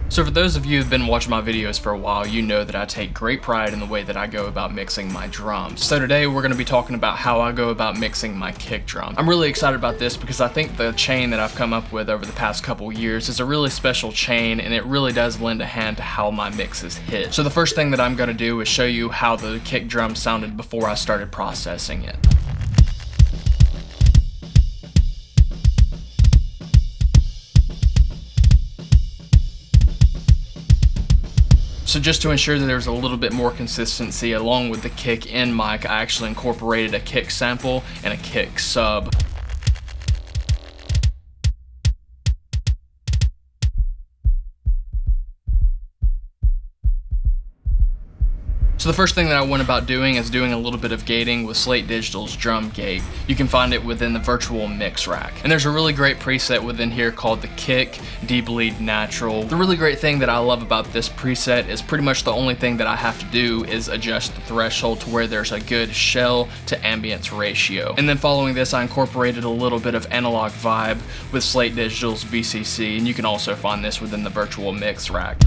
So for those of you who've been watching my videos for a while, you know that I take great pride in the way that I go about mixing my drums. So today we're going to be talking about how I go about mixing my kick drum. I'm really excited about this because I think the chain that I've come up with over the past couple years is a really special chain, and it really does lend a hand to how my mixes hit. So the first thing that I'm going to do is show you how the kick drum sounded before I started processing it. So just to ensure that there's a little bit more consistency along with the kick in mic, I actually incorporated a kick sample and a kick sub. So the first thing that I went about doing is doing a little bit of gating with Slate Digital's drum gate. You can find it within the virtual mix rack. And there's a really great preset within here called the Kick D-Bleed Natural. The really great thing that I love about this preset is pretty much the only thing that I have to do is adjust the threshold to where there's a good shell to ambience ratio. And then following this, I incorporated a little bit of analog vibe with Slate Digital's VCC, and you can also find this within the virtual mix rack.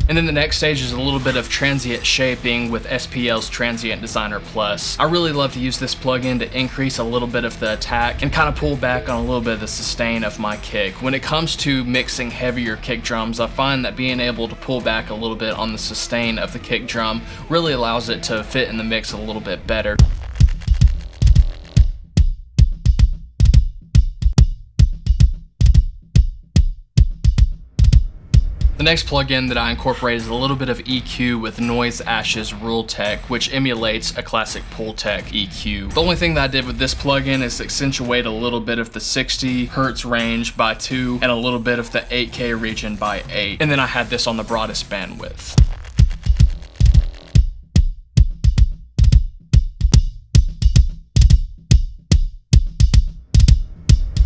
And then the next stage is a little bit of transient shaping with SPL's Transient Designer Plus. I really love to use this plugin to increase a little bit of the attack and kind of pull back on a little bit of the sustain of my kick. When it comes to mixing heavier kick drums, I find that being able to pull back a little bit on the sustain of the kick drum really allows it to fit in the mix a little bit better. The next plugin that I incorporate is a little bit of EQ with Noise Ash's Rule Tech, which emulates a classic Pultec EQ. The only thing that I did with this plugin is accentuate a little bit of the 60 Hz range by 2 and a little bit of the 8K region by 8. And then I had this on the broadest bandwidth.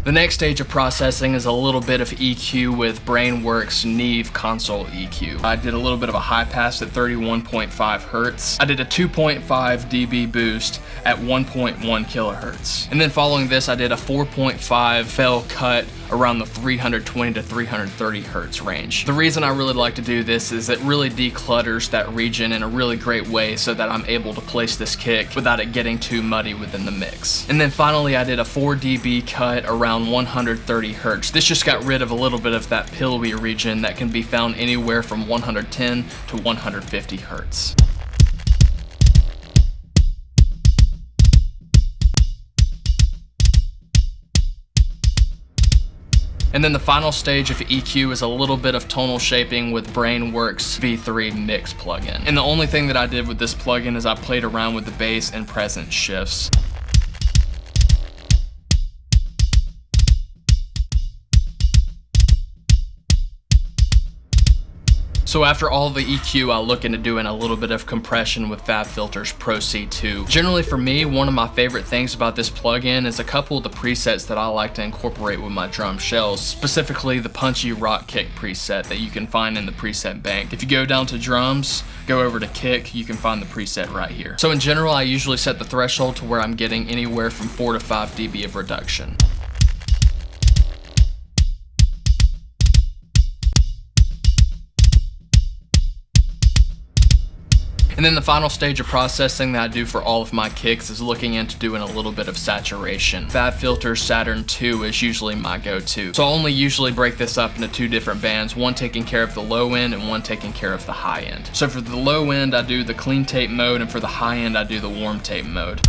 The next stage of processing is a little bit of EQ with Brainworks Neve console EQ. I did a little bit of a high pass at 31.5 Hz. I did a 2.5 dB boost at 1.1 kilohertz. And then following this, I did a 4.5 fell cut around the 320 to 330 Hz range. The reason I really like to do this is it really declutters that region in a really great way so that I'm able to place this kick without it getting too muddy within the mix. And then finally, I did a 4 dB cut around 130 Hz. This just got rid of a little bit of that pillowy region that can be found anywhere from 110 to 150 Hz. And then the final stage of EQ is a little bit of tonal shaping with Brainworks V3 Mix plugin. And the only thing that I did with this plugin is I played around with the bass and presence shifts. So after all the EQ, I'll look into doing a little bit of compression with FabFilter's Pro C2. Generally for me, one of my favorite things about this plugin is a couple of the presets that I like to incorporate with my drum shells, specifically the punchy rock kick preset that you can find in the preset bank. If you go down to drums, go over to kick, you can find the preset right here. So in general, I usually set the threshold to where I'm getting anywhere from 4 to 5 dB of reduction. And then the final stage of processing that I do for all of my kicks is looking into doing a little bit of saturation. FabFilter's Saturn II is usually my go-to. So I only usually break this up into 2 different bands, one taking care of the low end and one taking care of the high end. So for the low end, I do the clean tape mode, and for the high end, I do the warm tape mode.